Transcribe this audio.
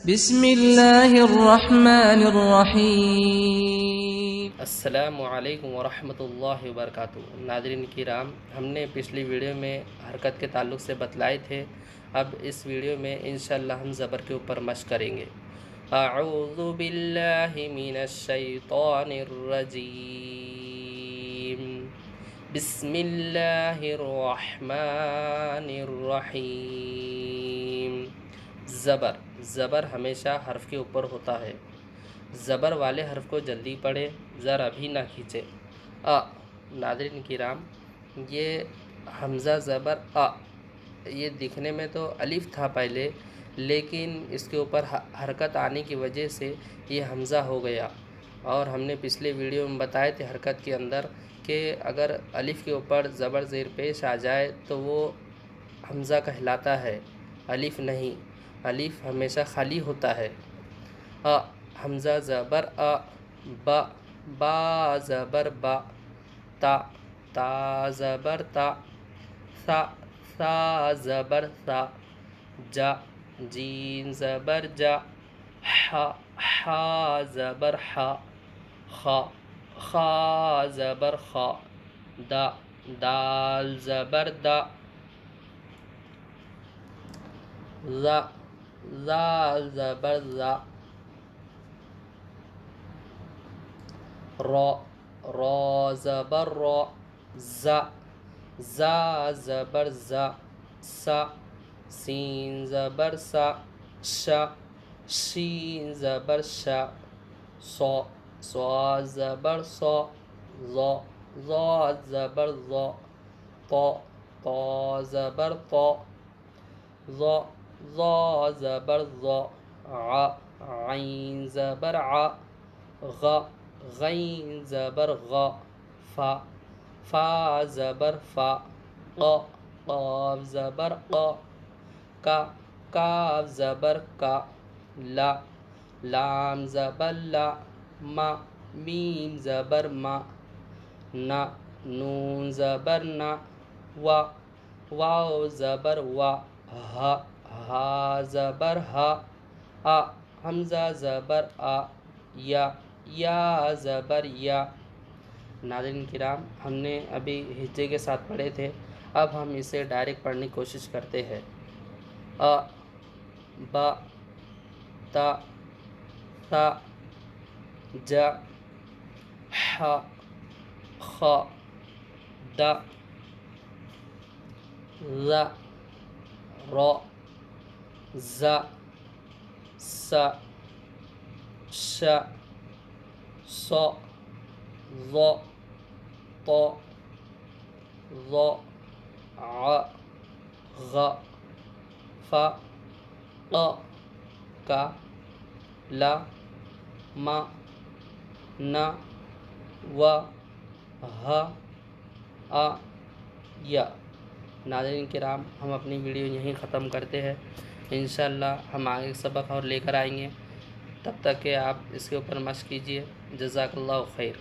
بسم اللہ الرحمن الرحیم۔ السلام علیکم ورحمۃ اللہ وبرکاتہ۔ ناظرین کرام، ہم نے پچھلی ویڈیو میں حرکت کے تعلق سے بتلائے تھے، اب اس ویڈیو میں انشاءاللہ ہم زبر کے اوپر مشق کریں گے۔ اعوذ باللہ من الشیطان الرجیم، بسم اللہ الرحمن الرحیم۔ زبر ہمیشہ حرف کے اوپر ہوتا ہے۔ زبر والے حرف کو جلدی پڑھے، ذرا بھی نہ کھینچے۔ ناظرین کرام، یہ حمزہ زبر یہ دکھنے میں تو الف تھا پہلے، لیکن اس کے اوپر حرکت آنے کی وجہ سے یہ حمزہ ہو گیا۔ اور ہم نے پچھلے ویڈیو میں بتائے تھے حرکت کے اندر کہ اگر الف کے اوپر زبر زیر پیش آ جائے تو وہ حمزہ کہلاتا ہے، الف نہیں۔ الف ہمیشہ خالی ہوتا ہے۔ حمزہ زبر با زبر با، تا زبر تا، ثا زبر ثا، جیم زبر جا، حا زبر حا، خا زبر خا، دال زبر دا، زال زبر زا، را زبر را، زا زبر زا، سین زبر سا، شین زبر شا، صاد زبر صا، ضاد زبر ضا، طا زبر طا، ظا زبر ظا، عین زبر عا، غین زبر غا، فا زبر فا، قاف زبر قا، کاف زبر کا، لام زبر لا، میم زبر ما، نون زبر نا، واو زبر وا، ہا زبر ہا، حمزہ زبر آ، یا زبر یا۔ ناظرین کرام، ہم نے ابھی ہجے کے ساتھ پڑھے تھے، اب ہم اسے ڈائریکٹ پڑھنے کی کوشش کرتے ہیں۔ با، تا، ثا، جا، حا، خا، دا، ذا، را، زا، سا، شا، صا، ظا، طا، ظا، عا، غا، فا، قا، کا، لا، ما، نا، وا، ہا، یا۔ ناظرین کرام، ہم اپنی ویڈیو یہیں ختم کرتے ہیں۔ انشاءاللہ ہم آگے سبق اور لے کر آئیں گے، تب تک کہ آپ اس کے اوپر مشق کیجیے۔ جزاک اللہ خیر۔